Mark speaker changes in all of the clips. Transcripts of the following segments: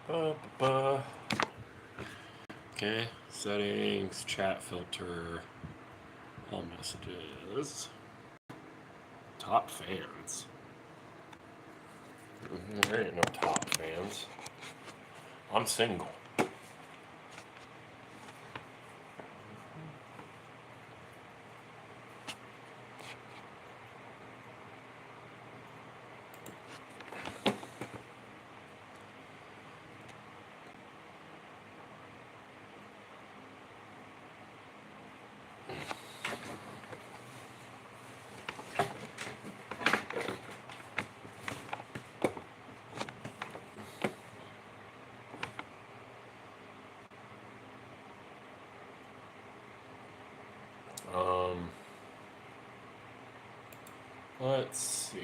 Speaker 1: Ba-ba-ba. Okay, settings, chat filter, all messages, top fans. There ain't no top fans. I'm single. Um, let's see.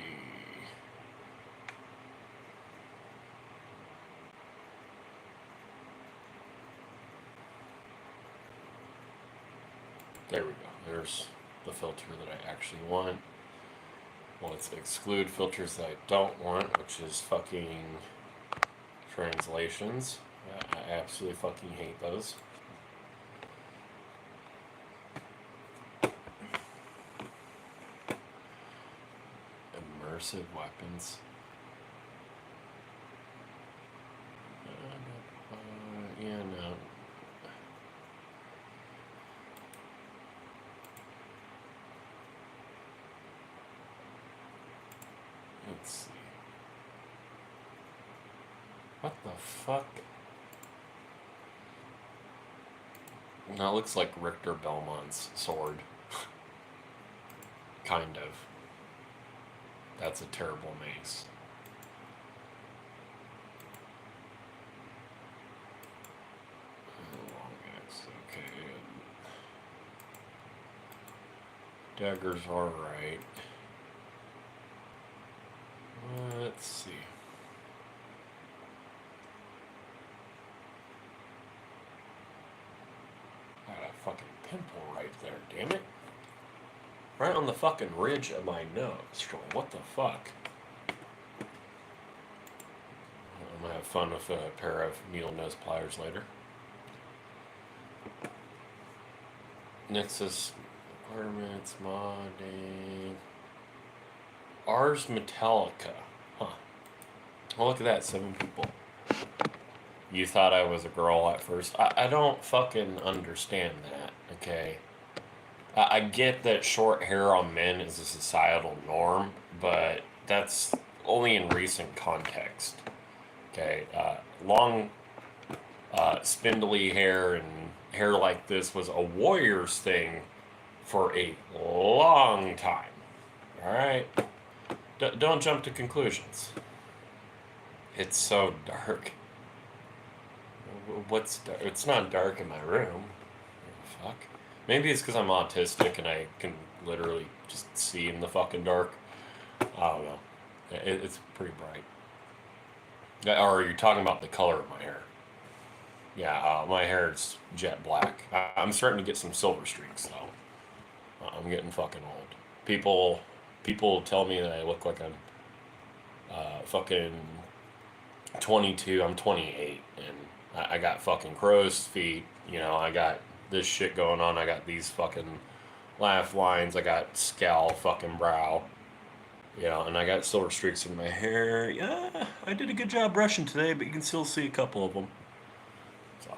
Speaker 1: There we go. There's the filter that I actually want. Well, let's exclude filters that I don't want, which is fucking translations. I absolutely fucking hate those. Immersive weapons. Yeah, no. Let's see. What the fuck? That looks like Richter Belmont's sword. Kind of. That's a terrible mace. Long axe, okay. Daggers are right. Let's see. Got a fucking pimple right there, damn it. Right on the fucking ridge of my nose. What the fuck? I'm gonna have fun with a pair of needle nose pliers later. Nexus requirements, modding. Ars Metallica. Huh. Well, look at that, 7 people. You thought I was a girl at first. I don't fucking understand that, okay? I get that short hair on men is a societal norm, but that's only in recent context. Okay, long, spindly hair and hair like this was a warrior's thing for a long time. All right, don't jump to conclusions. It's so dark. What's dark? It's not dark in my room. Fuck. Maybe it's because I'm autistic and I can literally just see in the fucking dark. I don't know. It's pretty bright. Or are you talking about the color of my hair? Yeah, my hair is jet black. I'm starting to get some silver streaks though. I'm getting fucking old. People, people tell me that I look like I'm fucking 22. I'm 28, and I got fucking crow's feet. You know, I got this shit going on. I got these fucking laugh lines. I got scowl fucking brow. You know, and I got silver streaks in my hair. Yeah, I did a good job brushing today, but you can still see a couple of them. So,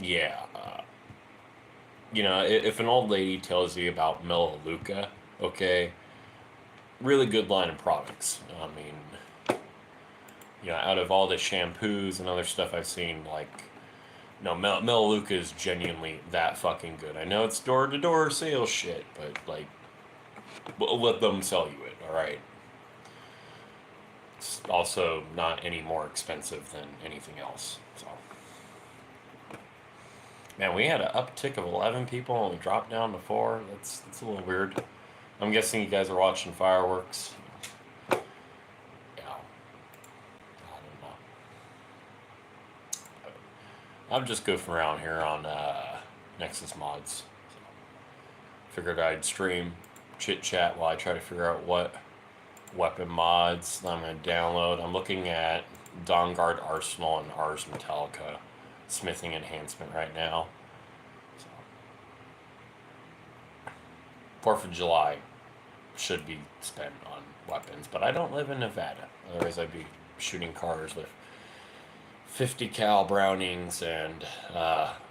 Speaker 1: yeah. You know, if an old lady tells you about Melaleuca, okay, really good line of products. I mean, you know, out of all the shampoos and other stuff I've seen, like, no, Melaleuca is genuinely that fucking good. I know it's door to door sales shit, but like, we'll let them sell you it, all right? It's also not any more expensive than anything else. So, man, we had an uptick of 11 people and we dropped down to 4. That's a little weird. I'm guessing you guys are watching fireworks. Yeah, I don't know. I'm just goofing around here on Nexus Mods. So, figured I'd stream chit chat while I try to figure out what weapon mods that I'm going to download. I'm looking at Dawnguard Arsenal and Ars Metallica smithing enhancement right now. So, 4th of July should be spent on weapons, but I don't live in Nevada. Otherwise, I'd be shooting cars with 50 cal Brownings and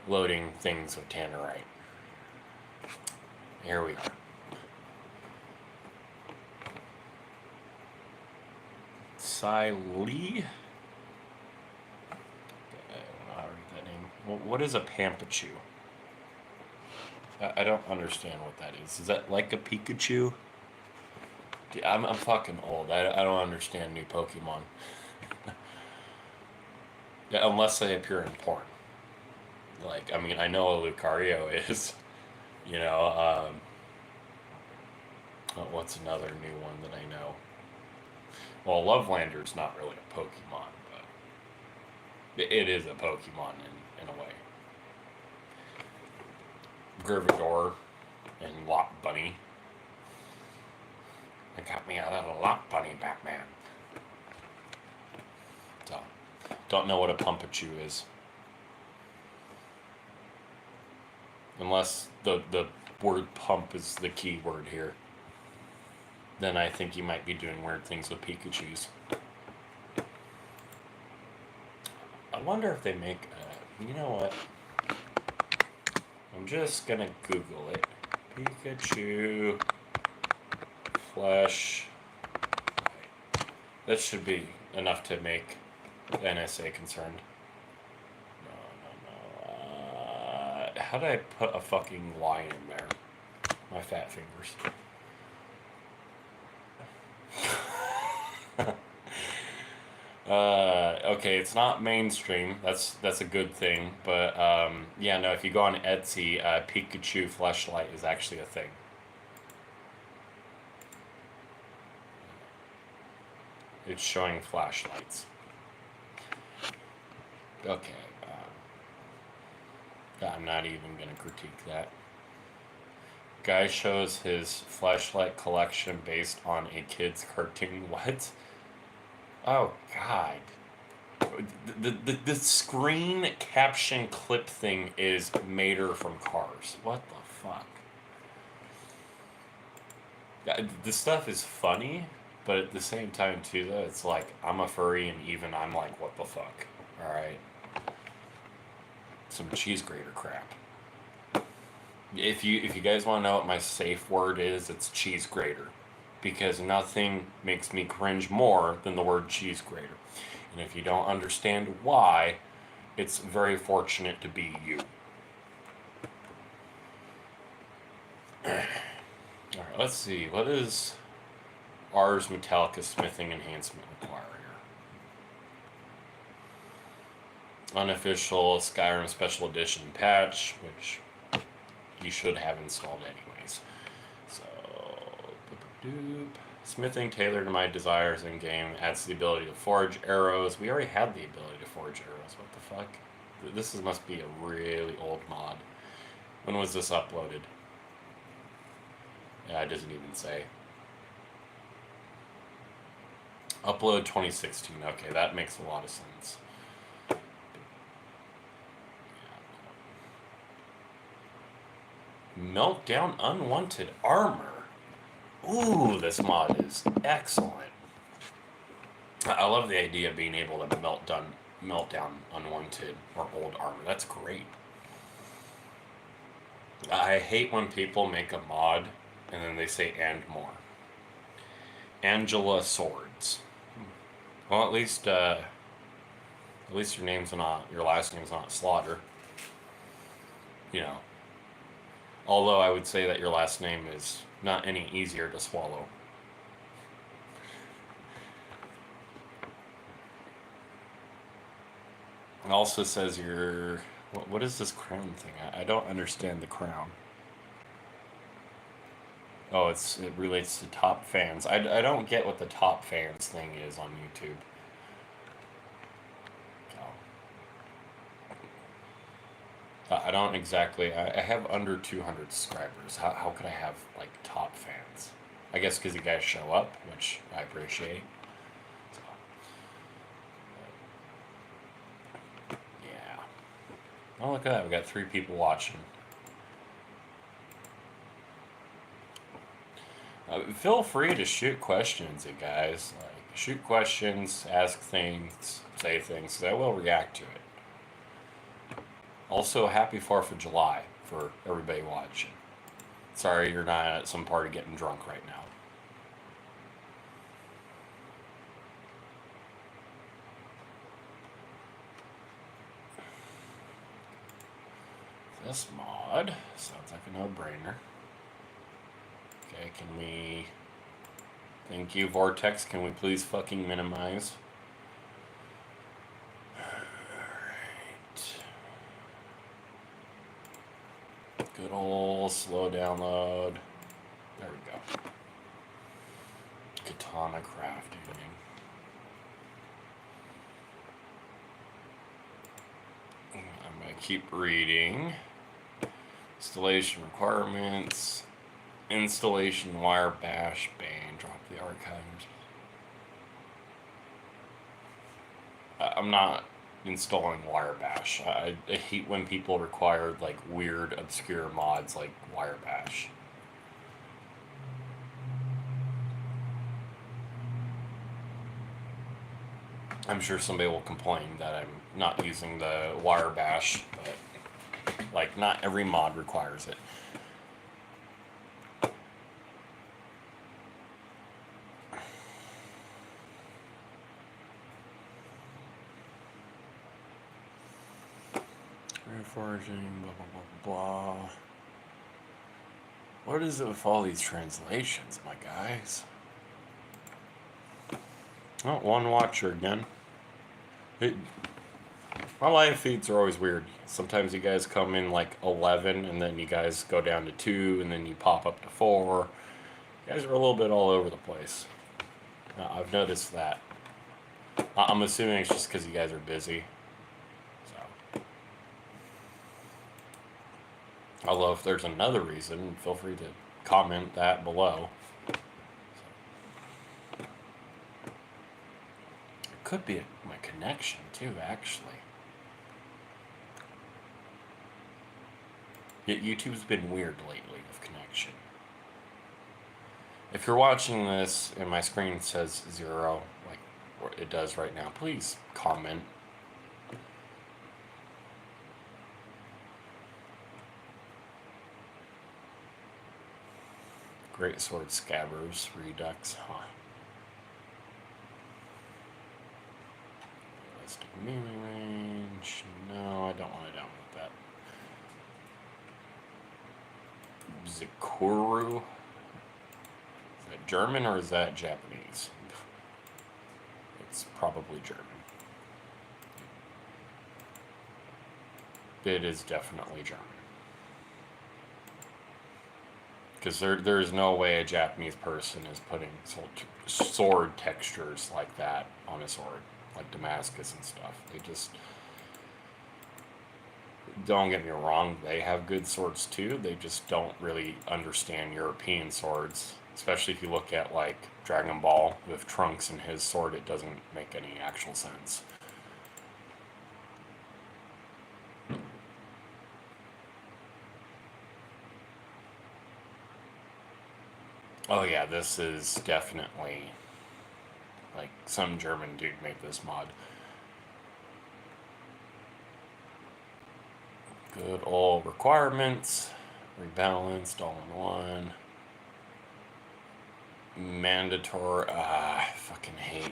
Speaker 1: loading things with Tannerite. Here we are. Cy Lee. I don't know how to read that name. What is a Pampachu? I don't understand what that is. Is that like a Pikachu? Dude, I'm fucking old. I don't understand new Pokemon. Yeah, unless they appear in porn. Like, I mean, I know a Lucario is. You know, what's another new one that I know? Well, Lovelander's not really a Pokemon, but it is a Pokemon in a way. Gryffindor and Lot Bunny. I got me a little Lot Bunny, Batman. So, don't know what a Pumpachu is. Unless the word pump is the key word here. Then I think you might be doing weird things with Pikachus. I wonder if they make you know what? I'm just gonna Google it. Pikachu flesh. That should be enough to make the NSA concerned. No. How did I put a fucking Y in there? My fat fingers. Okay, it's not mainstream. That's a good thing. But yeah, no. If you go on Etsy, Pikachu fleshlight is actually a thing. It's showing flashlights. Okay. I'm not even gonna critique that. Guy shows his flashlight collection based on a kid's cartoon. What? Oh God. The screen caption clip thing is Mater from Cars. What the fuck? This stuff is funny, but at the same time too though, it's like I'm a furry and even I'm like, what the fuck? Alright. Some cheese grater crap. If you guys want to know what my safe word is, it's cheese grater. Because nothing makes me cringe more than the word cheese grater. And if you don't understand why, it's very fortunate to be you. Alright, let's see. What does Ars Metallica smithing enhancement require here? Unofficial Skyrim Special Edition patch, which you should have installed anyways. So, smithing tailored to my desires in game adds the ability to forge arrows. We already had the ability to forge arrows. What the fuck? This must be a really old mod. When was this uploaded? Yeah, it doesn't even say. Upload 2016. Okay, that makes a lot of sense. Meltdown unwanted armor. Ooh, this mod is excellent. I love the idea of being able to melt down unwanted or old armor. That's great. I hate when people make a mod and then they say and more. Angela Swords. Well, at least your last name's not Slaughter. You know. Although I would say that your last name is not any easier to swallow. It also says your... What is this crown thing? I don't understand the crown. Oh, it relates to top fans. I don't get what the top fans thing is on YouTube. I don't exactly... I have under 200 subscribers. How could I have, like, top fans? I guess because you guys show up, which I appreciate. So, yeah. Oh, look at that. We got 3 people watching. Feel free to shoot questions, you guys. Like, shoot questions, ask things, say things, because I will react to it. Also, happy 4th of July for everybody watching. Sorry you're not at some party getting drunk right now. This mod sounds like a no-brainer. Okay, can we... Thank you, Vortex. Can we please fucking minimize? Alright. Good old slow download. There we go. Katana crafting. I'm going to keep reading. Installation requirements. Installation wire bash bane. Drop the archives. I'm not installing wire bash. I hate when people require like weird obscure mods like wire bash. I'm sure somebody will complain that I'm not using the wire bash, but like not every mod requires it. Reforging, blah, blah, blah, blah. What is it with all these translations, my guys? Oh, 1 watcher again. My live feeds are always weird. Sometimes you guys come in like 11, and then you guys go down to 2, and then you pop up to 4. You guys are a little bit all over the place. I've noticed that. I'm assuming it's just because you guys are busy. Although if there's another reason, feel free to comment that below. It could be my connection too, actually. YouTube's been weird lately with connection. If you're watching this and my screen says 0, like it does right now, please comment. Great sword scabbers, redux, huh? Realistic melee range. No, I don't want to download that. Zikuru. Is that German or is that Japanese? It's probably German. It is definitely German. Because there is no way a Japanese person is putting sword textures like that on a sword, like Damascus and stuff. They just... Don't get me wrong, they have good swords too. They just don't really understand European swords. Especially if you look at like Dragon Ball with Trunks and his sword, it doesn't make any actual sense. Oh yeah, this is definitely like some German dude made this mod. Good old requirements, rebalanced all in one. Mandatory, I fucking hate.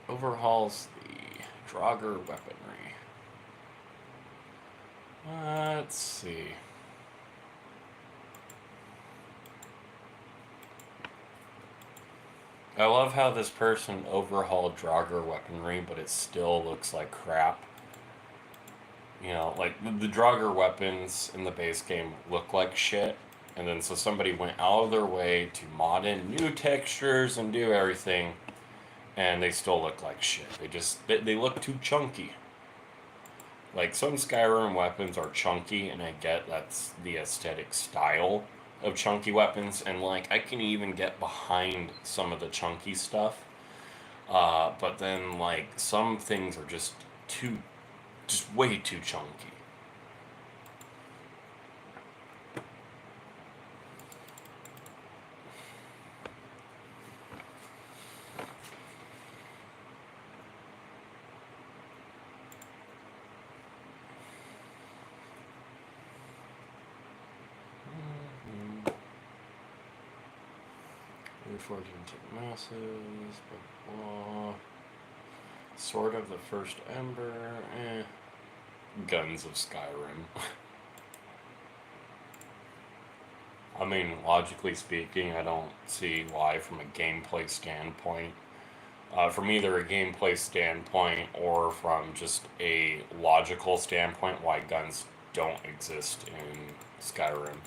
Speaker 1: Overhauls the Draugr weaponry. Let's see. I love how this person overhauled Draugr weaponry, but it still looks like crap. You know, like the Draugr weapons in the base game look like shit, and then so somebody went out of their way to mod in new textures and do everything, and they still look like shit. They look too chunky. Like, some Skyrim weapons are chunky, and I get that's the aesthetic style of chunky weapons, and like, I can even get behind some of the chunky stuff. But then, like, some things are just way too chunky. Reforged into masses, blah, blah. Sword of the First Ember, Guns of Skyrim. I mean, logically speaking, I don't see why, from a gameplay standpoint, from either a gameplay standpoint or from just a logical standpoint, why guns don't exist in Skyrim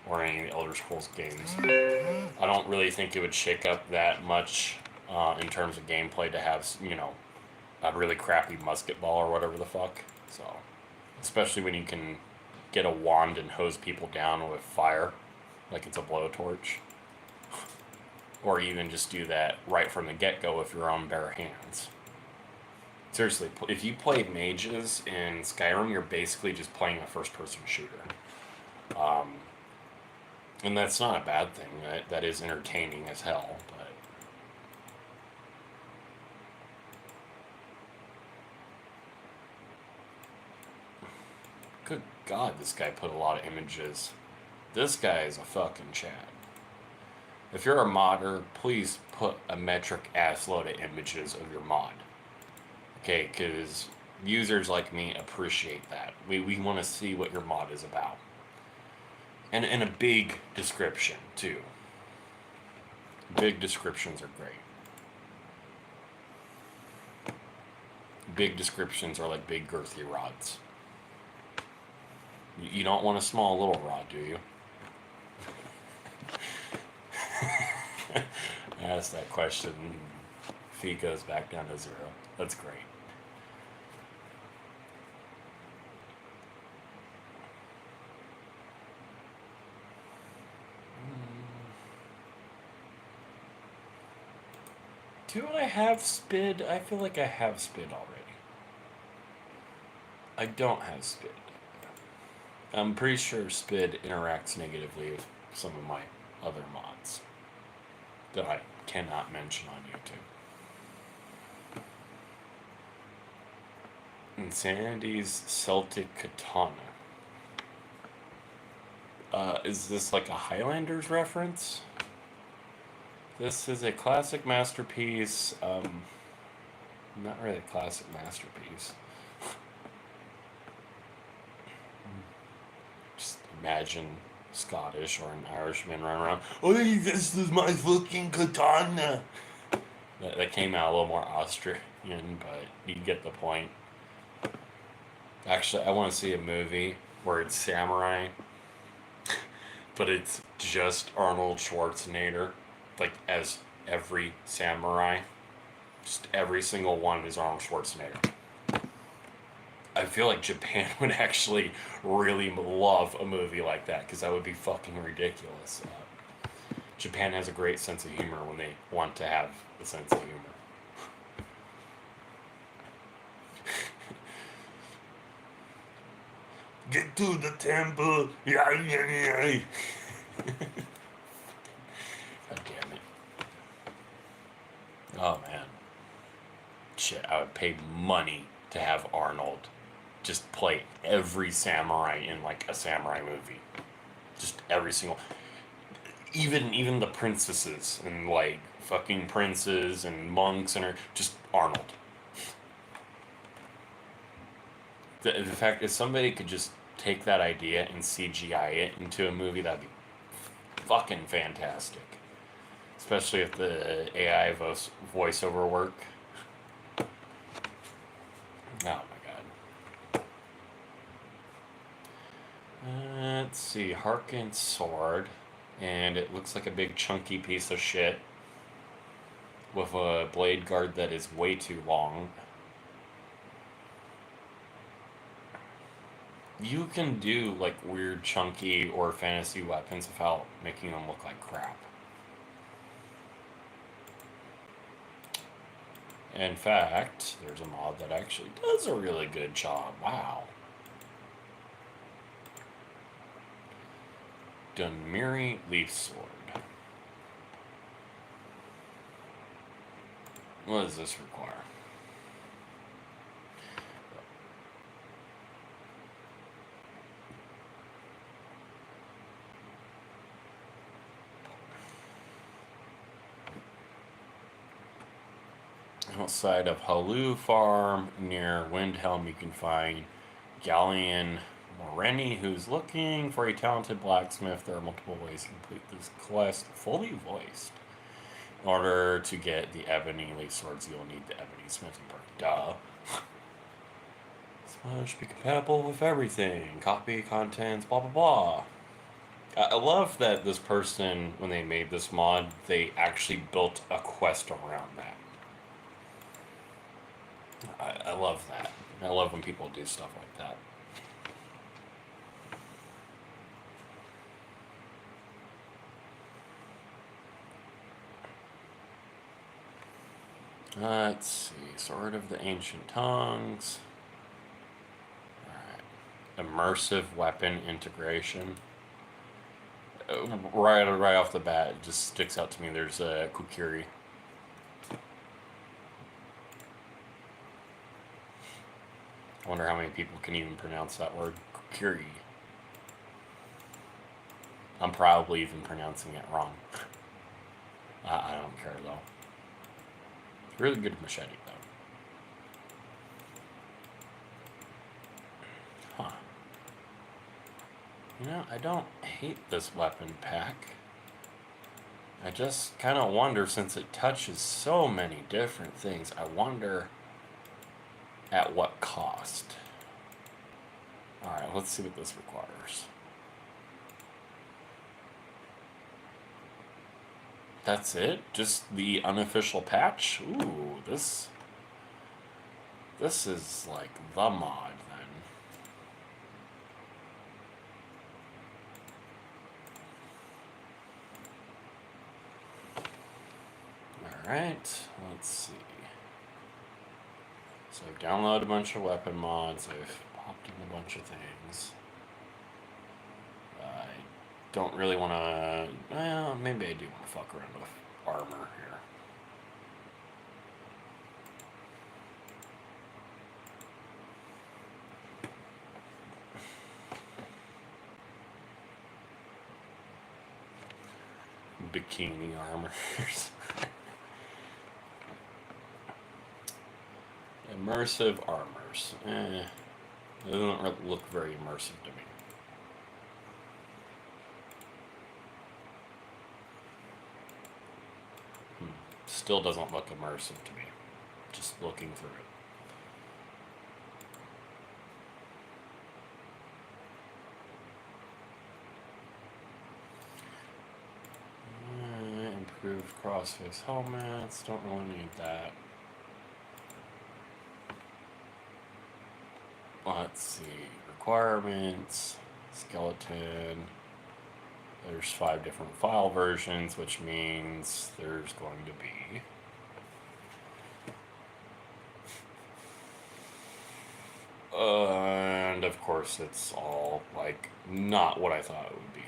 Speaker 1: or any of the Elder Scrolls games. I don't really think it would shake up that much in terms of gameplay to have, a really crappy musket ball or whatever the fuck. So, especially when you can get a wand and hose people down with fire, like it's a blowtorch. Or even just do that right from the get-go if you're on bare hands. Seriously, if you play mages in Skyrim, you're basically just playing a first-person shooter. And that's not a bad thing. That is entertaining as hell, but... Good God, this guy put a lot of images. This guy is a fucking Chad. If you're a modder, please put a metric ass load of images of your mod. Okay, because users like me appreciate that. We want to see what your mod is about. And a big description, too. Big descriptions are great. Big descriptions are like big girthy rods. You don't want a small little rod, do you? I asked that question. Fee goes back down to 0. That's great. Do I have SPID? I feel like I have SPID already. I don't have SPID. I'm pretty sure SPID interacts negatively with some of my other mods that I cannot mention on YouTube. Insanity's Celtic Katana. Is this like a Highlanders reference? This is a classic masterpiece. Not really a classic masterpiece. Just imagine Scottish or an Irishman running around. Oh, this is my fucking katana. That came out a little more Austrian, but you get the point. Actually, I want to see a movie where it's samurai, but it's just Arnold Schwarzenegger, like as every samurai. Just every single one is Arnold Schwarzenegger. I feel like Japan would actually really love a movie like that, because that would be fucking ridiculous. Japan has a great sense of humor when they want to have a sense of humor. Get to the temple! Yeah, yeah, yeah. God damn it. Oh man. Shit, I would pay money to have Arnold just play every samurai in like a samurai movie. Just every single, even the princesses and like fucking princes and monks and just Arnold. The fact is, somebody could just take that idea and CGI it into a movie, that'd be fucking fantastic. Especially if the AI voiceover work. Oh my god. Let's see, Harkin Sword. And it looks like a big chunky piece of shit with a blade guard that is way too long. You can do like weird, chunky, or fantasy weapons without making them look like crap. In fact, there's a mod that actually does a really good job. Wow. Dunmeri Leaf Sword. What does this require? Outside of Halu Farm near Windhelm, you can find Galleon Moreni, who's looking for a talented blacksmith. There are multiple ways to complete this quest fully voiced. In order to get the ebony leaf swords, you'll need the ebony smithing part. Duh. This mod should be compatible with everything. Copy, contents, blah blah blah. I love that this person, when they made this mod, they actually built a quest around that. I love that. I love when people do stuff like that. Let's see. Sword of the Ancient Tongues. Alright. Immersive weapon integration. Right off the bat, it just sticks out to me. There's a Kukiri. I wonder how many people can even pronounce that word. Kukiri. I'm probably even pronouncing it wrong. I don't care though. Really good machete though. Huh. You know, I don't hate this weapon pack. I just kind of wonder, since it touches so many different things, I wonder at what cost. Alright, let's see what this requires. That's it? Just the unofficial patch? Ooh, this is like the mod then. Alright, let's see. So I've downloaded a bunch of weapon mods, I've popped in a bunch of things. I don't really want to, well, maybe I do want to fuck around with armor here. Bikini armors. Immersive armors. It doesn't look very immersive to me. Still doesn't look immersive to me. Just looking through it. Improved crossface helmets. Don't really need that. Let's see. Requirements. Skeleton. There's 5 different file versions, which means there's going to be and of course it's all like not what I thought it would be.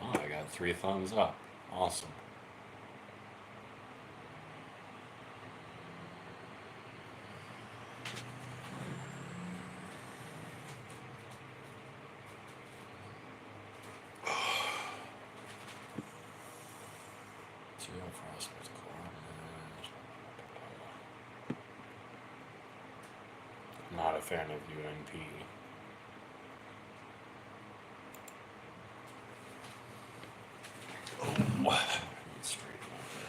Speaker 1: Oh, I got 3 thumbs up. Awesome. Not a fan of UNP. Oh, straight over.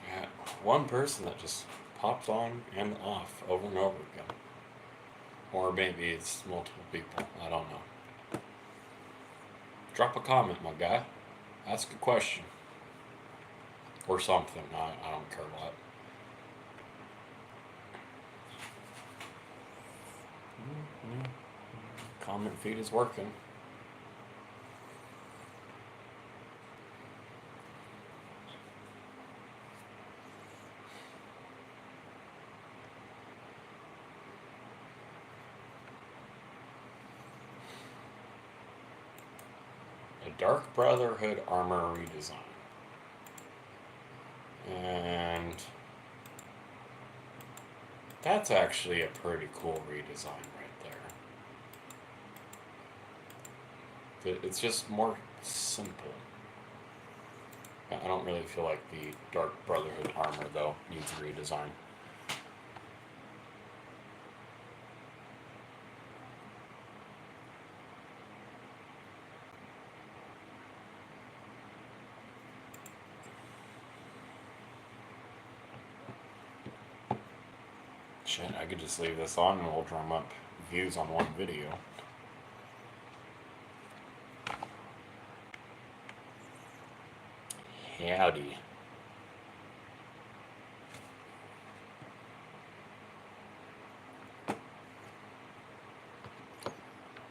Speaker 1: Yeah, one person that just pops on and off over and over again. Or maybe it's multiple people. I don't know. Drop a comment, my guy. Ask a question. Or something. I don't care what. Comment feed is working. A Dark Brotherhood armor redesign. And that's actually a pretty cool redesign right there. It's just more simple. I don't really feel like the Dark Brotherhood armor, though, needs a redesign. Shit, I could just leave this on and we'll drum up views on one video. Howdy.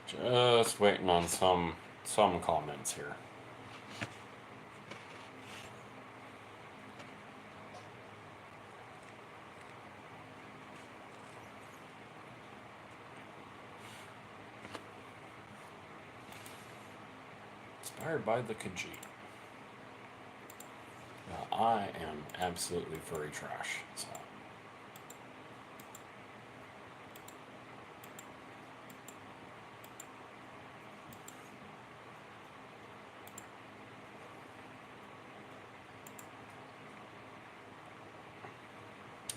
Speaker 1: Just waiting on some comments here. Inspired by the Khajiit. Now, I am absolutely furry trash, so.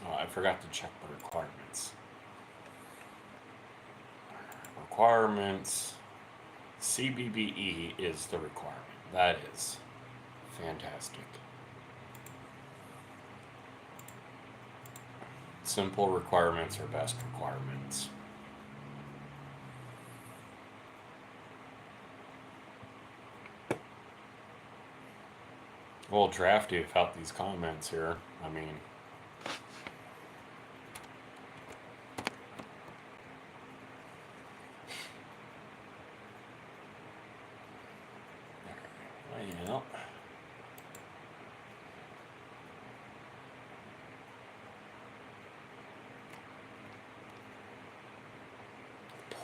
Speaker 1: Oh, I forgot to check the requirements. Requirements. CBBE is the requirement. That is fantastic. Simple requirements are best requirements. Well, drafty without these comments here. I mean, yeah.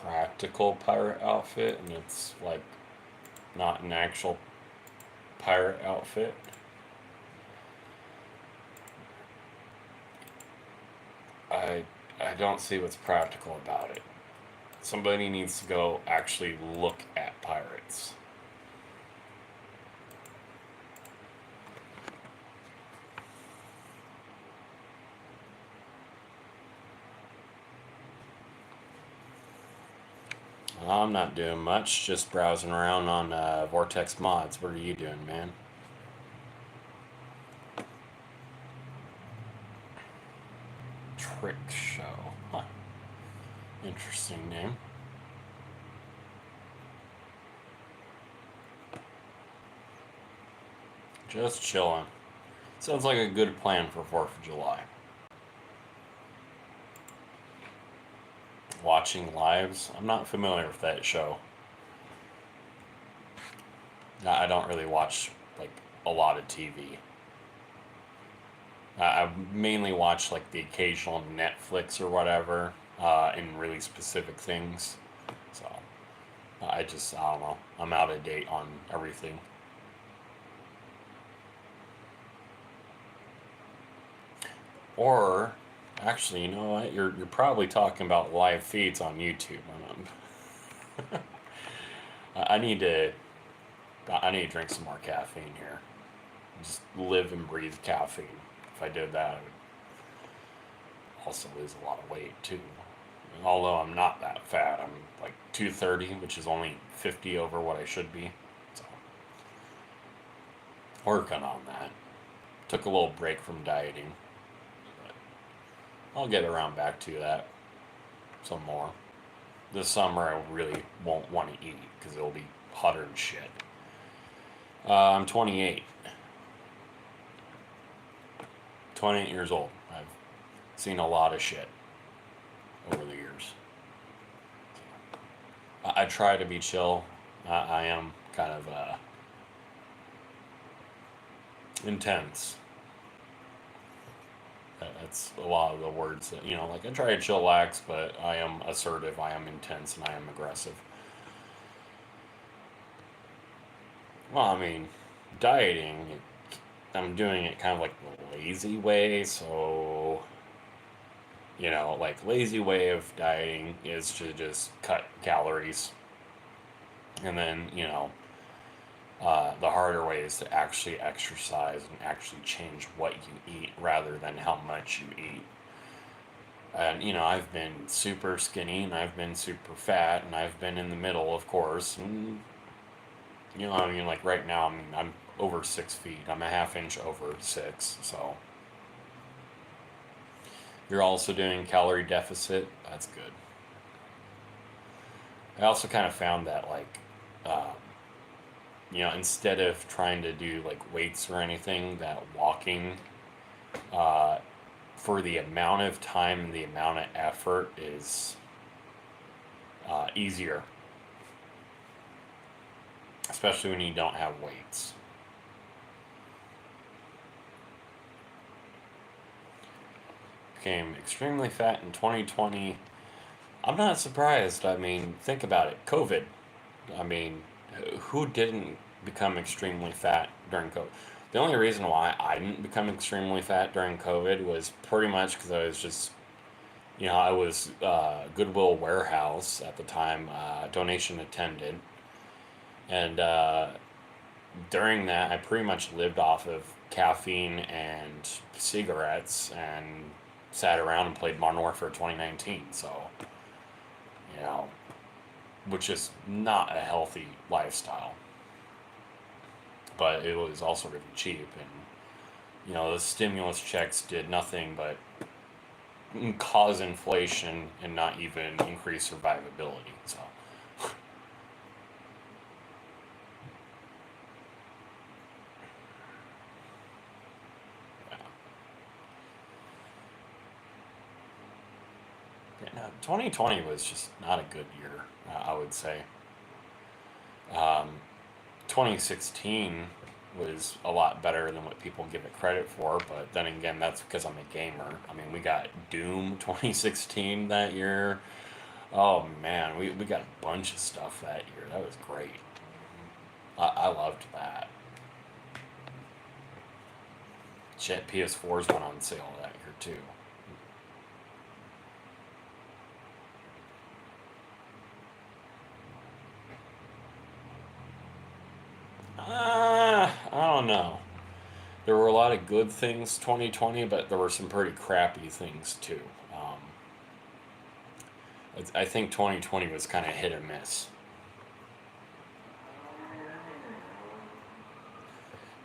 Speaker 1: Practical pirate outfit, and it's like not an actual pirate outfit. I don't see what's practical about it. Somebody needs to go actually look at pirates. I'm not doing much, just browsing around on Vortex Mods. What are you doing, man? Trick Show. Huh. Interesting name. Just chilling. Sounds like a good plan for 4th of July. Watching lives. I'm not familiar with that show. I don't really watch like a lot of TV. I mainly watch like the occasional Netflix or whatever, in really specific things. So I don't know. I'm out of date on everything. Or actually, you know what? You're probably talking about live feeds on YouTube. I need to drink some more caffeine here. Just live and breathe caffeine. If I did that, I would also lose a lot of weight too. Although I'm not that fat, I'm like 230, which is only 50 over what I should be. So working on that. Took a little break from dieting, but I'll get around back to that some more. this summer I really won't want to eat because it'll be hotter than shit. I'm 28. 28 years old. I've seen a lot of shit over the years. I try to be chill. I am kind of intense. That's a lot of the words that, like I try to chillax, but I am assertive, I am intense, and I am aggressive. Well, I mean, dieting, I'm doing it kind of like the lazy way, so, like lazy way of dieting is to just cut calories. And then, the harder way is to actually exercise and actually change what you eat rather than how much you eat. And I've been super skinny and I've been super fat and I've been in the middle, of course. And I mean, like right now, I'm over 6 feet. I'm a half inch over 6. So you're also doing calorie deficit. That's good. I also kind of found that um, instead of trying to do like weights or anything, that walking uh, for the amount of time and the amount of effort is easier, especially when you don't have weights. Became extremely fat in 2020. I'm not surprised. I mean, think about it. COVID. I mean, who didn't become extremely fat during COVID? The only reason why I didn't become extremely fat during COVID was pretty much because I was just, I was Goodwill Warehouse at the time, donation attendant. And during that, I pretty much lived off of caffeine and cigarettes and sat around and played Modern Warfare 2019. So, you know, which is not a healthy lifestyle, but it was also really cheap. And, the stimulus checks did nothing but cause inflation and not even increase survivability. So, yeah. Yeah, no, 2020 was just not a good year, I would say. Um, 2016 was a lot better than what people give it credit for, but then again, that's because I'm a gamer. I mean, we got Doom 2016 that year. Oh man, we got a bunch of stuff that year. That was great. I loved that. Shit, PS4s went on sale that year too. I don't know. There were a lot of good things 2020, but there were some pretty crappy things too. I think 2020 was kind of hit or miss.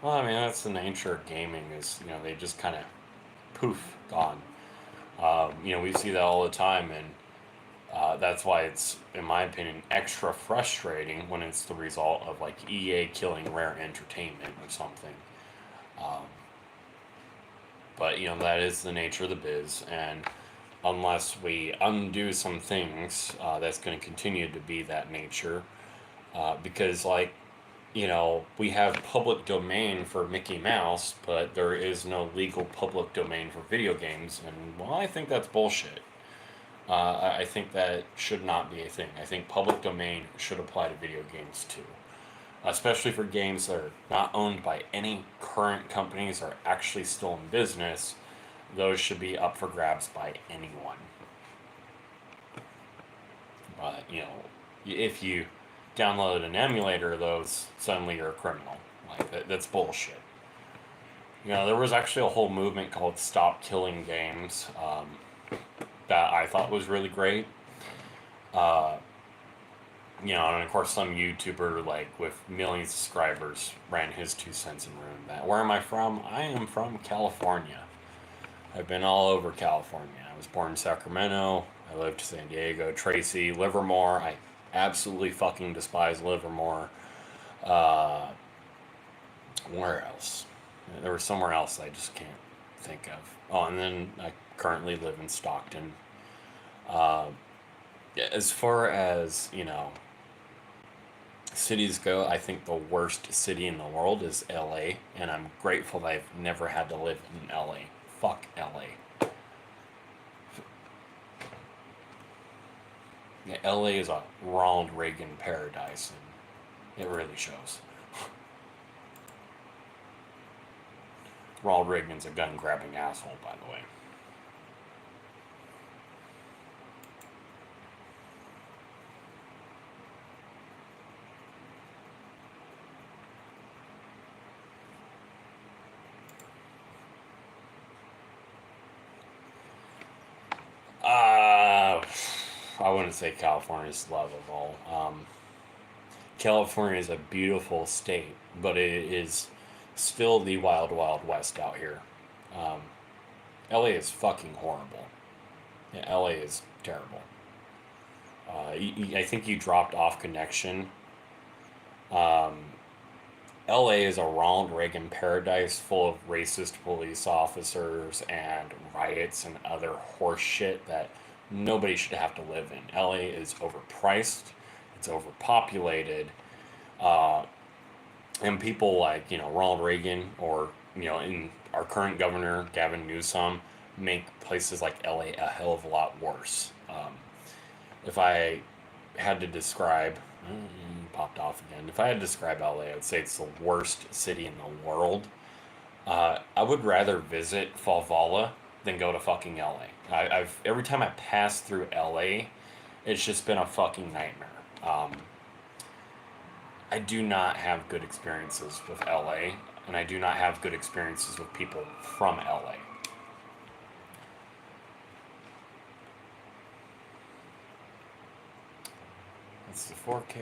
Speaker 1: Well, I mean, that's the nature of gaming is, they just kind of poof, gone. We see that all the time, and that's why it's, in my opinion, extra frustrating when it's the result of like EA killing Rare Entertainment or something. Um, but that is the nature of the biz, and unless we undo some things, that's going to continue to be that nature. Because we have public domain for Mickey Mouse, but there is no legal public domain for video games, and well, I think that's bullshit. I think that should not be a thing. I think public domain should apply to video games too, especially for games that are not owned by any current companies or actually still in business. Those should be up for grabs by anyone. But if you download an emulator of those, suddenly you're a criminal. Like that's bullshit. There was actually a whole movement called Stop Killing Games that I thought was really great. Uh, and of course some YouTuber like with millions of subscribers ran his 2 cents and ruined that. Where am I from? I am from California. I've been all over California. I was born in Sacramento. I lived San Diego, Tracy, Livermore. I absolutely fucking despise Livermore. Uh, where else? There was somewhere else I just can't think of. Oh, and then I currently live in Stockton. Uh, as far as, cities go, I think the worst city in the world is LA, and I'm grateful that I've never had to live in LA. Fuck LA. Yeah, LA is a Ronald Reagan paradise, and it really shows. Ronald Reagan's a gun grabbing asshole, by the way. Uh, I wouldn't say California's lovable. California is a beautiful state, but it is still the wild, wild west out here. Um, LA is fucking horrible. Yeah, LA is terrible. I think you dropped off connection. Um, LA is a Ronald Reagan paradise full of racist police officers and riots and other horse shit that nobody should have to live in. LA is overpriced, it's overpopulated, uh, and people like, Ronald Reagan or, in our current governor, Gavin Newsom, make places like LA a hell of a lot worse. If I had to describe, popped off again. If I had to describe LA, I would say it's the worst city in the world. I would rather visit Falvala than go to fucking LA. I've every time I pass through LA, it's just been a fucking nightmare. I do not have good experiences with LA, and I do not have good experiences with people from LA. That's the 4K.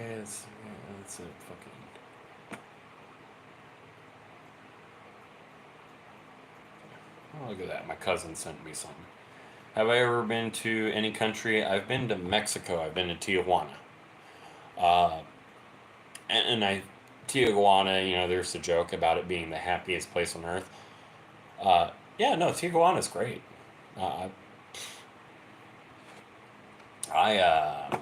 Speaker 1: That's it. Fucking. Oh, look at that. My cousin sent me something. Have I ever been to any country? I've been to Mexico. I've been to Tijuana. Uh, and Tijuana, there's a joke about it being the happiest place on earth. Yeah, no, Tijuana's great. Uh, I,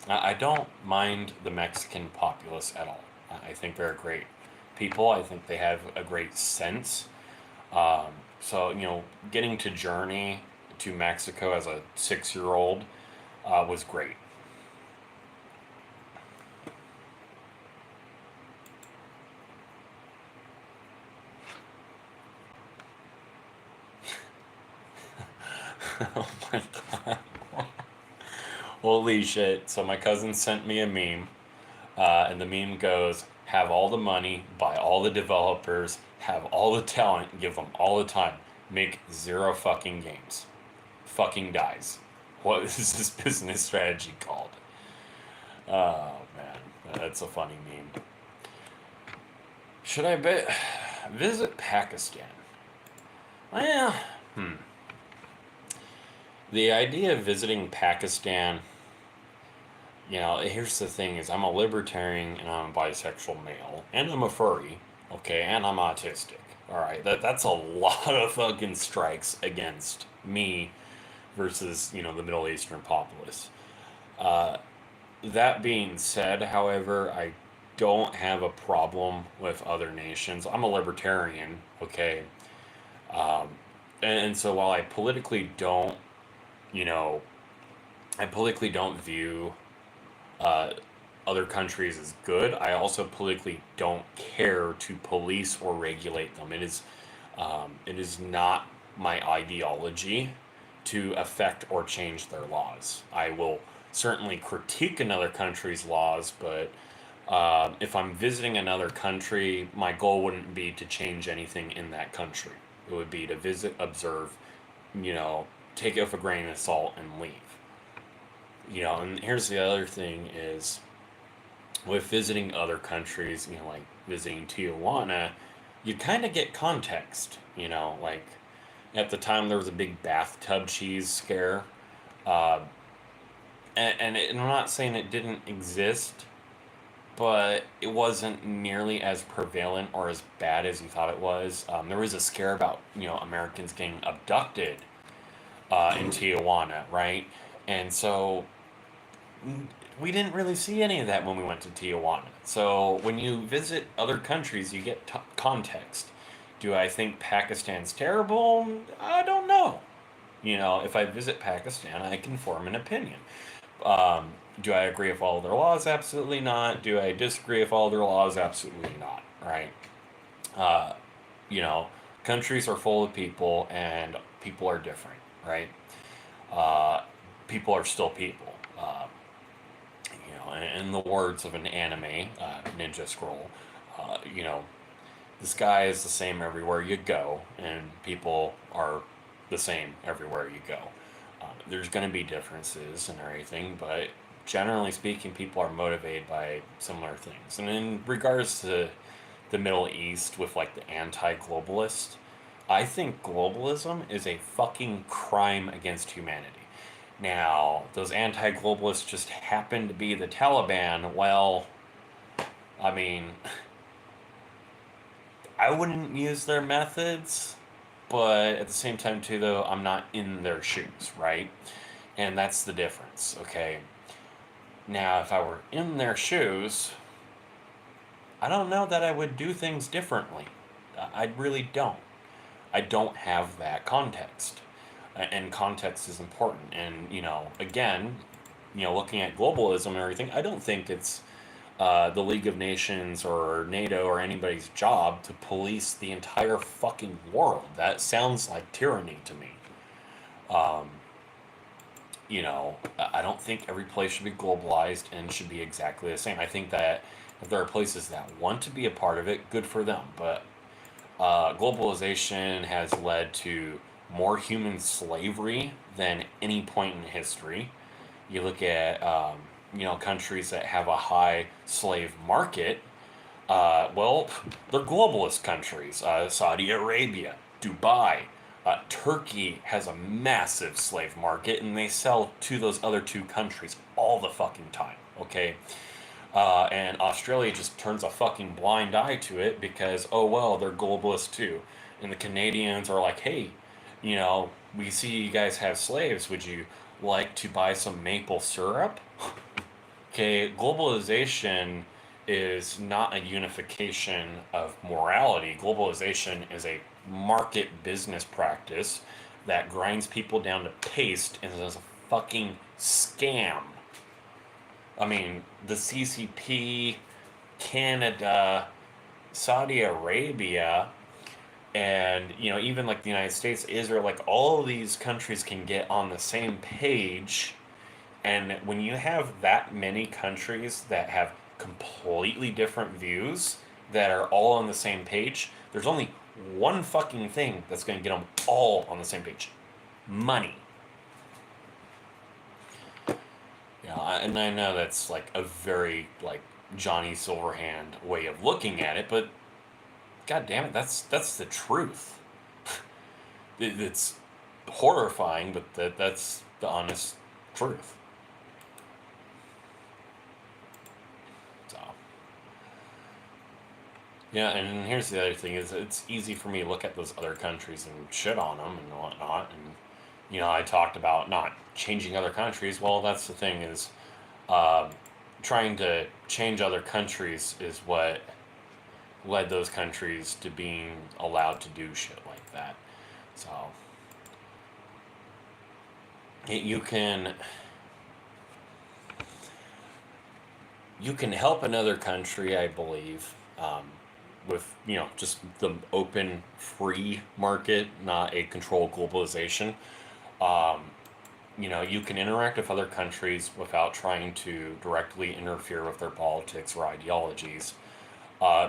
Speaker 1: I don't mind the Mexican populace at all. I think they're great people. I think they have a great sense. Um, so, getting to journey to Mexico as a 6 year old was great. Oh my god. Holy shit. So, my cousin sent me a meme, and the meme goes, have all the money, buy all the developers, have all the talent, give them all the time, make zero fucking games. Fucking dies. What is this business strategy called? Oh man, that's a funny meme. Should I visit Pakistan? Well, hmm. The idea of visiting Pakistan, here's the thing: is I'm a libertarian and I'm a bisexual male and I'm a furry, okay, and I'm autistic. All right, that's a lot of fucking strikes against me versus the Middle Eastern populace. Uh, that being said, however, I don't have a problem with other nations. I'm a libertarian, okay, um, and so while you know, I politically don't view uh, other countries as good. I also politically don't care to police or regulate them. It is not my ideology to affect or change their laws. I will certainly critique another country's laws, but if I'm visiting another country, my goal wouldn't be to change anything in that country. It would be to visit, observe, you know, take it with a grain of salt and leave. And here's the other thing is with visiting other countries, like visiting Tijuana, you kind of get context, like at the time there was a big bathtub cheese scare. Uh, and I'm not saying it didn't exist, but it wasn't nearly as prevalent or as bad as you thought it was. There was a scare about Americans getting abducted in Tijuana, right? And so we didn't really see any of that when we went to Tijuana. So when you visit other countries, you get context. Do I think Pakistan's terrible? I don't know. If I visit Pakistan, I can form an opinion. Um, do I agree with all their laws? Absolutely not. Do I disagree with all their laws? Absolutely not. Right? Uh, you know, Countries are full of people, and people are different. Right? Uh, People are still people. In the words of an anime, Ninja Scroll, uh, you know, the sky is the same everywhere you go, and people are the same everywhere you go. There's going to be differences and everything, but generally speaking, people are motivated by similar things. And in regards to the Middle East with like the anti globalist, I think globalism is a fucking crime against humanity. Now, those anti globalists just happen to be the Taliban. Well, I mean, I wouldn't use their methods, but at the same time, too, though, I'm not in their shoes, right? And that's the difference, okay? Now, if I were in their shoes, I don't know that I would do things differently. I really don't. I don't have that context. And context is important. And, again, looking at globalism and everything, I don't think it's the League of Nations or NATO or anybody's job to police the entire fucking world. That sounds like tyranny to me. Um, I don't think every place should be globalized and should be exactly the same. I think that if there are places that want to be a part of it, good for them. But globalization has led to more human slavery than any point in history. You look at countries that have a high slave market. Well, they're globalist countries. Saudi Arabia, Dubai, Turkey has a massive slave market, and they sell to those other two countries all the fucking time. Okay, and Australia just turns a fucking blind eye to it because, oh well, they're globalist too. And the Canadians are like, hey, we see you guys have slaves. Would you like to buy some maple syrup? Okay, globalization is not a unification of morality. Globalization is a market business practice that grinds people down to paste and is a fucking scam. I mean, the CCP, Canada, Saudi Arabia, and even like the United States, Israel, like all of these countries can get on the same page. And when you have that many countries that have completely different views that are all on the same page, there's only one fucking thing that's going to get them all on the same page: money. And I know that's like a very like Johnny Silverhand way of looking at it, but god damn it, that's the truth. It's horrifying, but that's the honest truth. So yeah, and here's the other thing: is it's easy for me to look at those other countries and shit on them and whatnot. And I talked about not changing other countries. Well, that's the thing is, uh, trying to change other countries is what led those countries to being allowed to do shit like that. So you can help another country, I believe, with just the open, free market, not a controlled globalization. Um, you can interact with other countries without trying to directly interfere with their politics or ideologies.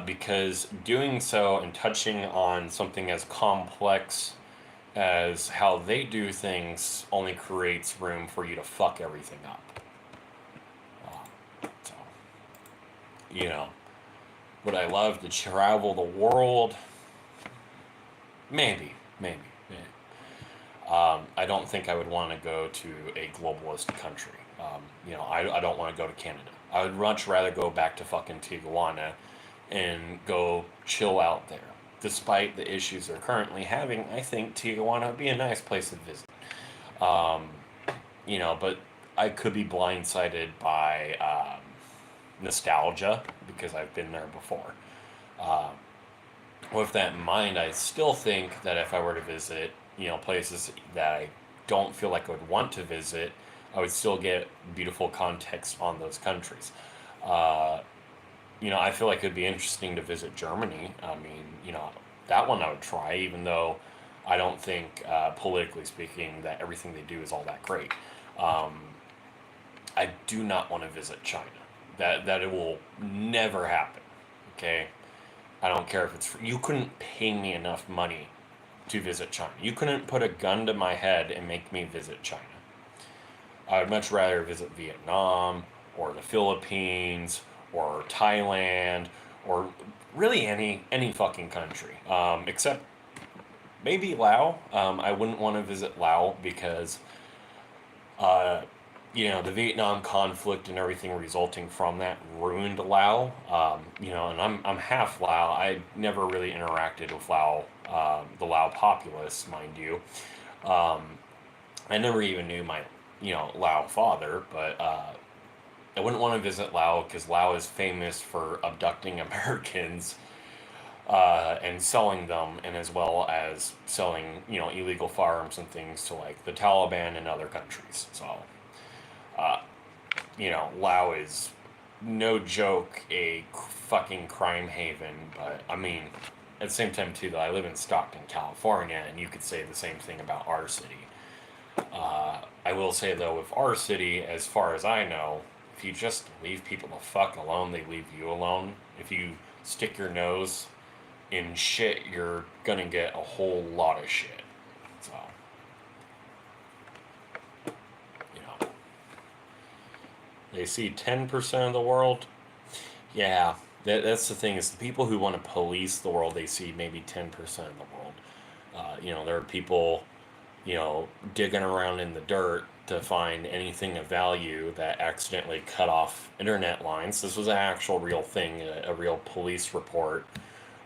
Speaker 1: Because doing so and touching on something as complex as how they do things only creates room for you to fuck everything up. So, you know, would I love to travel the world? Maybe, maybe. I don't think I would want to go to a globalist country. I don't want to go to Canada. I would much rather go back to fucking Tijuana and go chill out there. Despite the issues they're currently having, I think Tijuana would be a nice place to visit. Um, but I could be blindsided by nostalgia because I've been there before. Uh, with that in mind, I still think that if I were to visit, places that I don't feel like I would want to visit, I would still get beautiful context on those countries. Uh, I feel like it'd be interesting to visit Germany. I mean, that one I would try, even though I don't think, politically speaking, that everything they do is all that great. Um, I do not want to visit China. That it will never happen. Okay, I don't care if it's free. You couldn't pay me enough money to visit China. You couldn't put a gun to my head and make me visit China. I would much rather visit Vietnam or the Philippines or Thailand or really any fucking country, except maybe Laos. I wouldn't want to visit Laos because uh, the Vietnam conflict and everything resulting from that ruined Lao. And I'm half Lao. I never really interacted with Lao, the Lao populace, mind you. Um, I never even knew my, Lao father, but I wouldn't want to visit Lao because Lao is famous for abducting Americans and selling them, and as well as selling, illegal firearms and things to like the Taliban and other countries. So. Uh, Lao is no joke a fucking crime haven, but I mean, at the same time too, though, I live in Stockton, California, and you could say the same thing about our city. I will say though, with our city, as far as I know, if you just leave people the fuck alone, they leave you alone. If you stick your nose in shit, you're gonna get a whole lot of shit. So, you know. They see 10% of the world. Yeah, that's the thing is the people who want to police the world, they see maybe 10% of the world. There are people, digging around in the dirt to find anything of value that accidentally cut off internet lines. This was an actual real thing, a real police report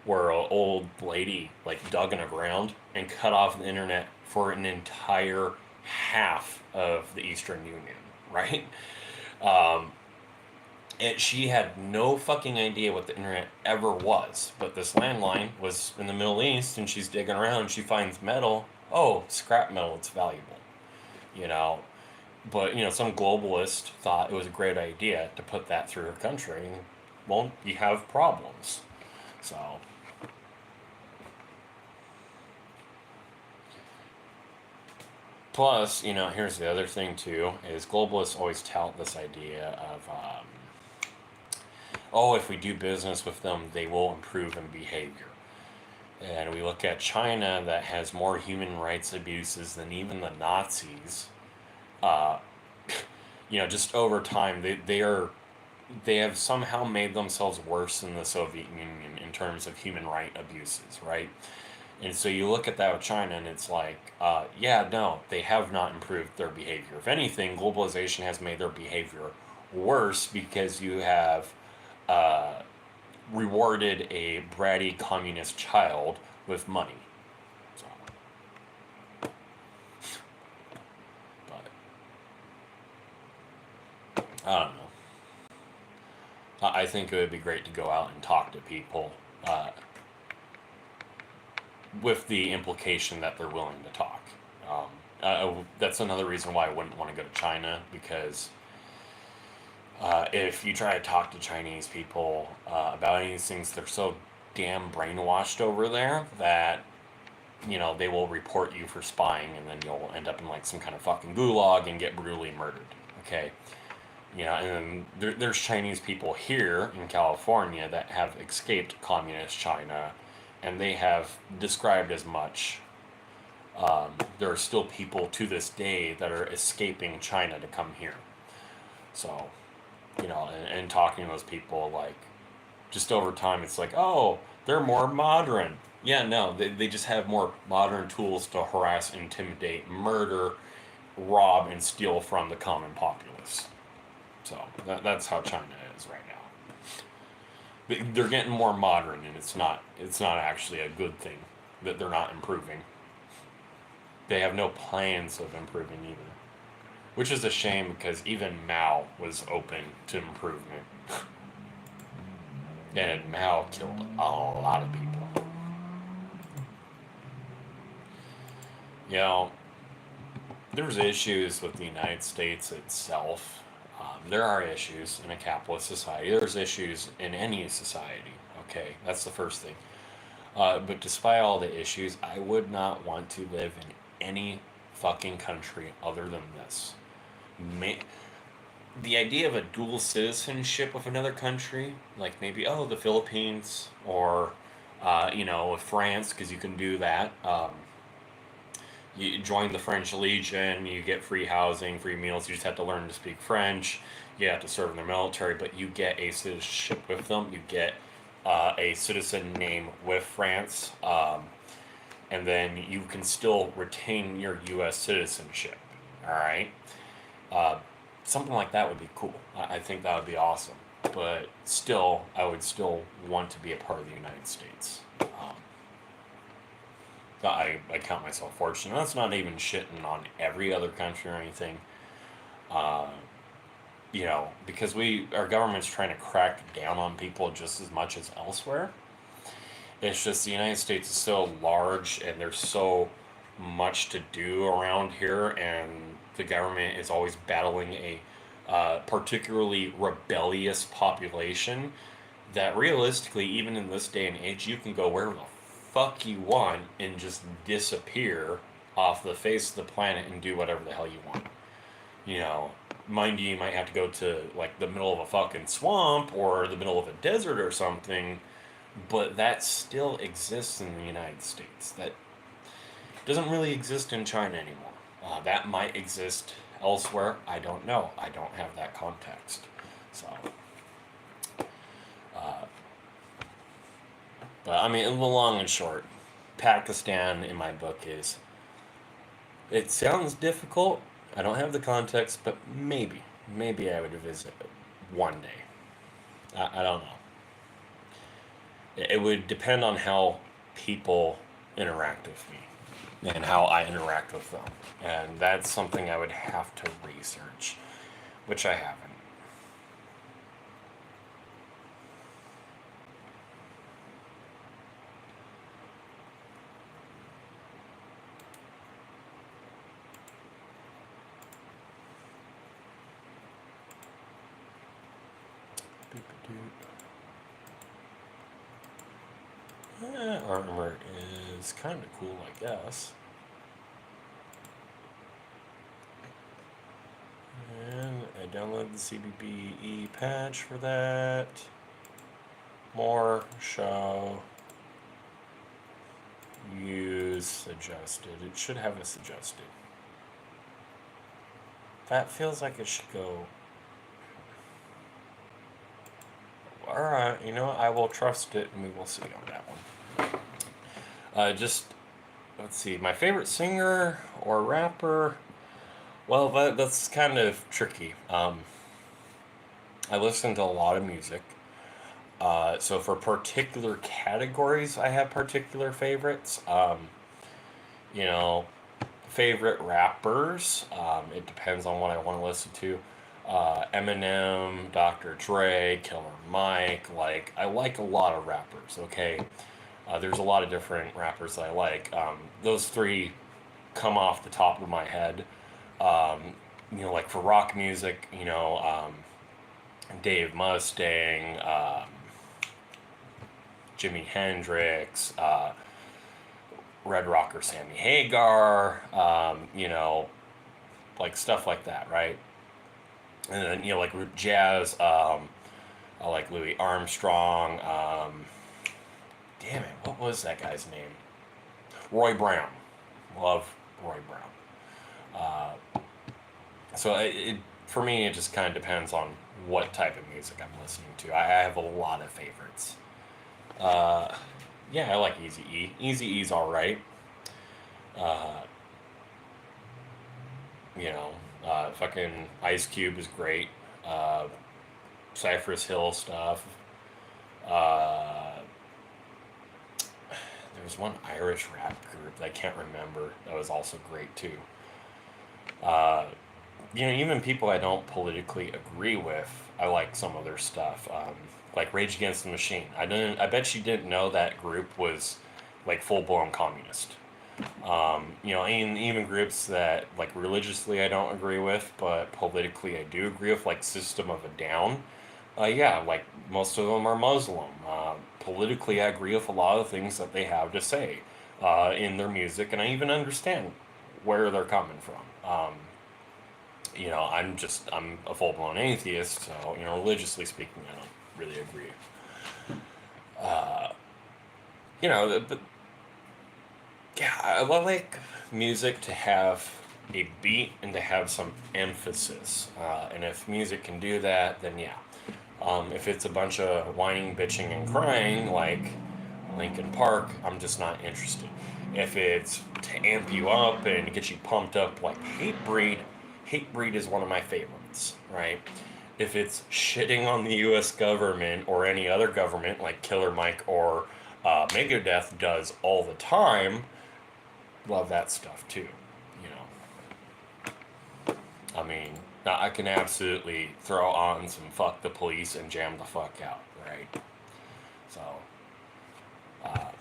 Speaker 1: where an old lady like dug in the ground and cut off the internet for an entire half of the Eastern Union, right? Um, and she had no fucking idea what the internet ever was. But this landline was in the Middle East, and she's digging around. She finds metal. Oh, scrap metal. It's valuable. You know. But some globalist thought it was a great idea to put that through her country. And, well, you have problems. So. Plus, here's the other thing too: is globalists always tout this idea of oh, if we do business with them, they will improve in behavior. And we look at China that has more human rights abuses than even the Nazis. Uh, just over time, they have somehow made themselves worse than the Soviet Union in terms of human right abuses, right? And so you look at that with China, and it's like, yeah, no, they have not improved their behavior. If anything, globalization has made their behavior worse because you have uh, rewarded a bratty communist child with money. So, but I don't know. I think it would be great to go out and talk to people with the implication that they're willing to talk. That's another reason why I wouldn't want to go to China because if you try to talk to Chinese people about any of these things, they're so damn brainwashed over there that they will report you for spying, and then you'll end up in like some kind of fucking gulag and get brutally murdered. Okay, and then there's Chinese people here in California that have escaped communist China, and they have described as much. There are still people to this day that are escaping China to come here. So, and talking to those people, like, just over time, it's like, oh, they're more modern. Yeah, no, they just have more modern tools to harass, intimidate, murder, rob, and steal from the common populace. So that's how China is right now. They're getting more modern, and it's not actually a good thing that they're not improving. They have no plans of improving either, which is a shame because even Mao was open to improvement, and Mao killed a lot of people. You know, there's issues with the United States itself. There are issues in a capitalist society. There's issues in any society. Okay, that's the first thing. But despite all the issues, I would not want to live in any fucking country other than this. May- the idea of a dual citizenship with another country, like maybe, oh, the Philippines or, France, because you can do that. You join the French Legion, you get free housing, free meals, you just have to learn to speak French, you have to serve in the military, but you get a citizenship with them, you get a citizen name with France, and then you can still retain your U.S. citizenship. All right? Uh, Something like that would be cool. I think that would be awesome. But still, I would still want to be a part of the United States. I count myself fortunate. That's not even shitting on every other country or anything. Uh, because our government's trying to crack down on people just as much as elsewhere. It's just the United States is so large and there's so much to do around here, and the government is always battling a particularly rebellious population that realistically, even in this day and age, you can go wherever the fuck you want and just disappear off the face of the planet and do whatever the hell you want. You know, mind you might have to go to like the middle of a fucking swamp or the middle of a desert or something, but that still exists in the United States. That doesn't really exist in China anymore. That might exist elsewhere. I don't know. I don't have that context. So, uh, but I mean, in the long and short, Pakistan in my book is. It sounds difficult. I don't have the context, but maybe I would visit it one day. I don't know. It would depend on how people interact with me and how I interact with them. And that's something I would have to research, which I haven't. Armor is kind of cool, I guess. And I downloaded the CBBE patch for that. More, show, use, suggested. It should have a suggested. That feels like it should go. Alright, I will trust it and we will see on that one. Just, let's see, my favorite singer or rapper. Well, that's kind of tricky. I listen to a lot of music. So for particular categories, I have particular favorites. You know, favorite rappers. It depends on what I want to listen to. Eminem, Dr. Dre, Killer Mike. Like, I like a lot of rappers, okay? There's a lot of different rappers that I like. Those three come off the top of my head. Um, like for rock music, Dave Mustang, Jimi Hendrix, Red Rocker Sammy Hagar, like stuff like that, right? And then, like jazz, I like Louis Armstrong. Damn it, what was that guy's name? Roy Brown. Love Roy Brown. So for me, it just kind of depends on what type of music I'm listening to. I have a lot of favorites. Uh, Yeah, I like Easy E. Easy E's all right. Uh, you know, fucking Ice Cube is great. Uh, Cypress Hill stuff. Uh, there was one Irish rap group that I can't remember that was also great too. Uh, even people I don't politically agree with, I like some of their stuff. Like Rage Against the Machine. I didn't. I bet you didn't know that group was like full blown communist. And even groups that like religiously I don't agree with, but politically I do agree with, like System of a Down. Yeah, like most of them are Muslim. Politically, I agree with a lot of things that they have to say in their music, and I even understand where they're coming from. I'm a full blown atheist, so religiously speaking, I don't really agree. Uh, but yeah, I like music to have a beat and to have some emphasis. And if music can do that, then yeah. If it's a bunch of whining, bitching, and crying like Linkin Park, I'm just not interested. If it's to amp you up and get you pumped up like Hate Breed is one of my favorites, right? If it's shitting on the U.S. government or any other government like Killer Mike or Megadeth does all the time, love that stuff too. You I mean, I can absolutely throw on some Fuck the Police and jam the fuck out, right? So, uh,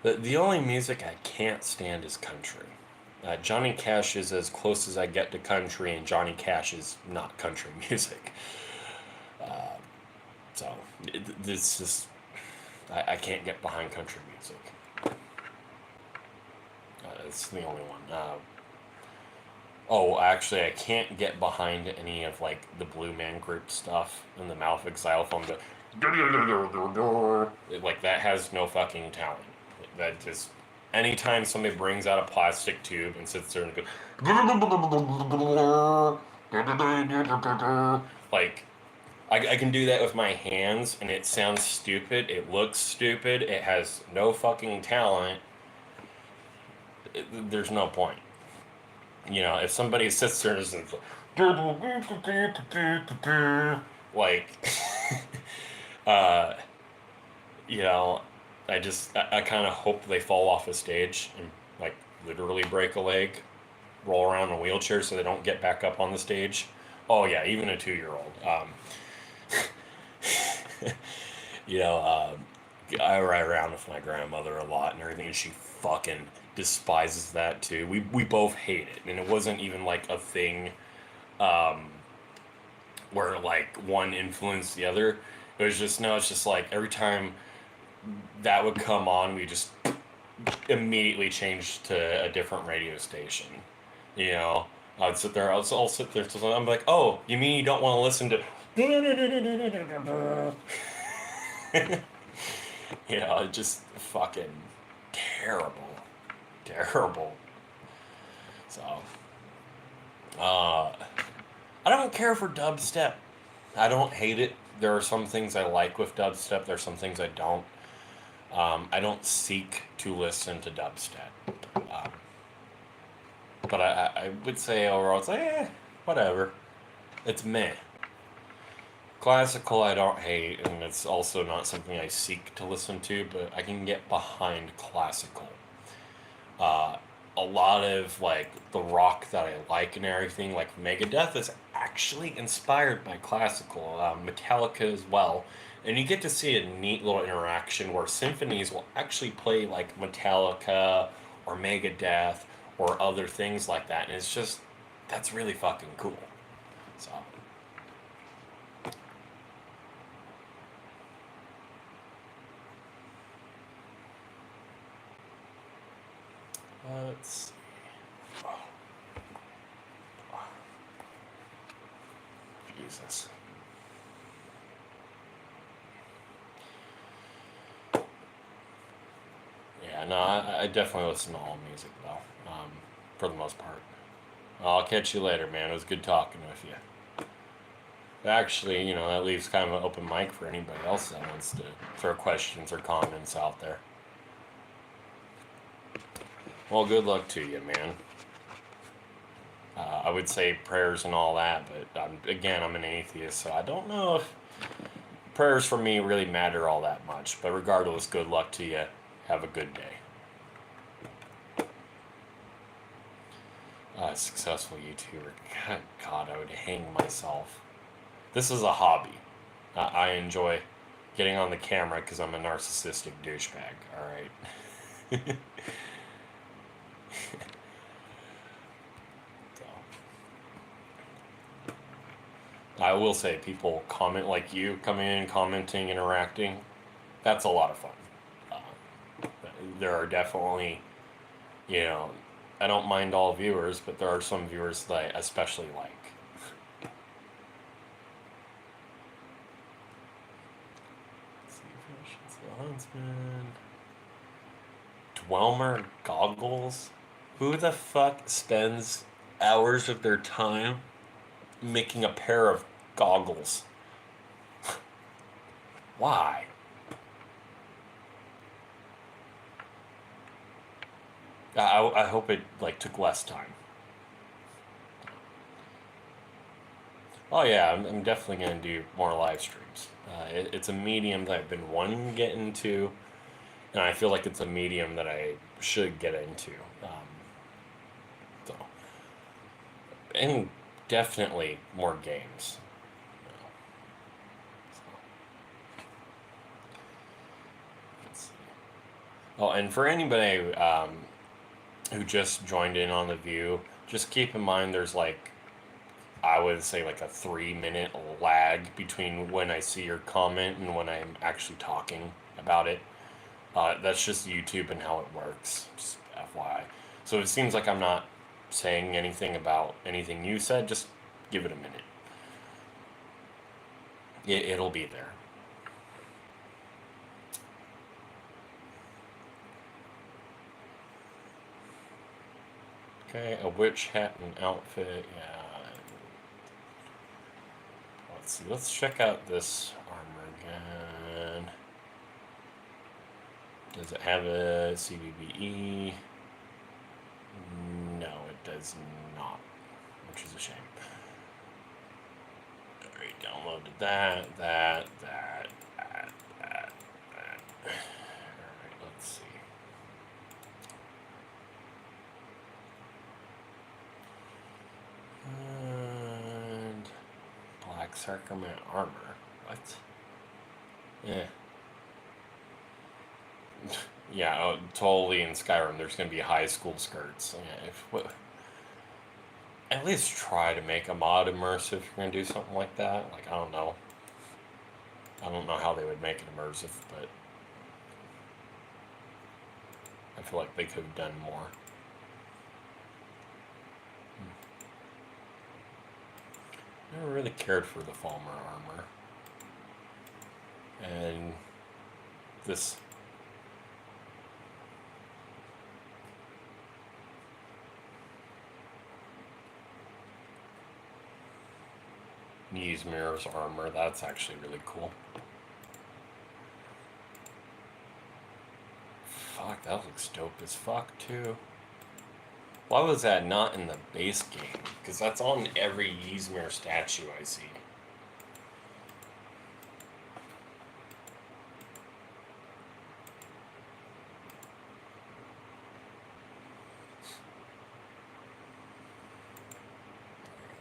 Speaker 1: the only music I can't stand is country. Johnny Cash is as close as I get to country, and Johnny Cash is not country music. Uh, so, this is, I can't get behind country music. It's the only one. Oh, actually, I can't get behind any of like the Blue Man Group stuff and the Malfic xylophone. Like that has no fucking talent. That just anytime somebody brings out a plastic tube and sits there and goes like I can do that with my hands and it sounds stupid. It looks stupid. It has no fucking talent. There's no point. If somebody sits there and is like, uh, you know, I kind of hope they fall off a stage and like literally break a leg, roll around in a wheelchair so they don't get back up on the stage. Oh yeah, even a 2-year-old. You know, I ride around with my grandmother a lot and everything, and she fucking despises that too. We both hate it, and it wasn't even like a thing um, where like one influenced the other. It was just no. It's just like every time that would come on, we just immediately changed to a different radio station. You know, I'd sit there. I'll sit there. So I'm like, oh, you mean you don't want to listen to? Just fucking terrible, terrible. So, uh, I don't care for dubstep. I don't hate it. There are some things I like with dubstep. There are some things I don't. I don't seek to listen to dubstep. Um, but I would say overall, it's like, whatever. It's meh. Classical I don't hate, and it's also not something I seek to listen to, but I can get behind classical. Uh, a lot of like the rock that I like and everything, like Megadeth, is actually inspired by classical. Metallica as well, and you get to see a neat little interaction where symphonies will actually play like Metallica or Megadeth or other things like that, and it's just that's really fucking cool. So. Let's see. Oh, Jesus. Yeah, no, I definitely listen to all music though, for the most part. I'll catch you later, man. It was good talking with you. Actually, that leaves kind of an open mic for anybody else that wants to throw questions or comments out there. Well, good luck to you, man. I would say prayers and all that, but I'm an atheist, so I don't know if prayers for me really matter all that much. But regardless, good luck to you. Have a good day. Successful YouTuber. God, I would hang myself. This is a hobby. I enjoy getting on the camera because I'm a narcissistic douchebag. All right. I will say, people comment like you, coming in, commenting, interacting. That's a lot of fun. There are definitely, I don't mind all viewers, but there are some viewers that I especially like. Let's see if the huntsman. Dwemer goggles? Who the fuck spends hours of their time making a pair of goggles? Why? I hope it took less time. Oh yeah, I'm definitely gonna do more live streams. It's a medium that I've been wanting to get into, and I feel like it's a medium that I should get into. So, and definitely more games. Let's see. Oh, and for anybody who just joined in on the view, just keep in mind there's I would say a 3-minute lag between when I see your comment and when I'm actually talking about it. That's just YouTube and how it works, just FYI. So if it seems like I'm not saying anything about anything you said, just give it a minute. It'll be there. Okay, a witch hat and outfit, yeah. Let's see, let's check out this armor again. Does it have a CBBE? No, it does not, which is a shame. Alright, downloaded that. Alright, let's see. And Black Sacrament armor. What? Yeah. Yeah, totally in Skyrim there's going to be high school skirts. Yeah, at least try to make a mod immersive if you're going to do something like that. I don't know. I don't know how they would make it immersive, but I feel like they could have done more. Never really cared for the Falmer armor. And this Ysmir's armor, that's actually really cool. Fuck, that looks dope as fuck too. Why was that not in the base game? Because that's on every Ysmir statue I see.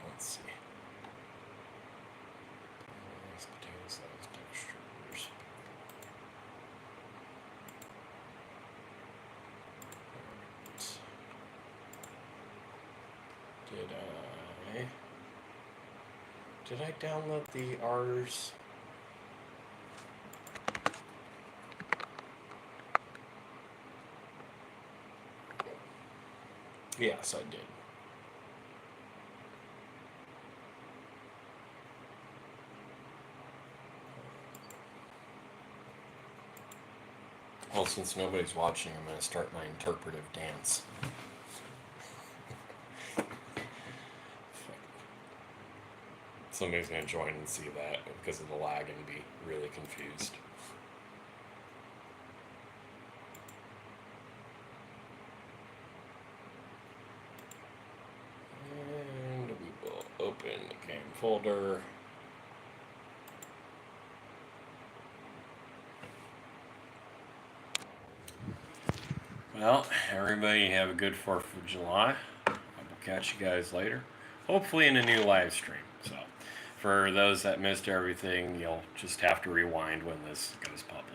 Speaker 1: Let's see. Potatoes, textures. Did I download the R's? Yes, I did. Well, since nobody's watching, I'm going to start my interpretive dance. Let's somebody's going to join and see that because of the lag and be really confused. And we will open the game folder. Well, everybody have a good 4th of July. I will catch you guys later. Hopefully in a new live stream. So, for those that missed everything, you'll just have to rewind when this goes public.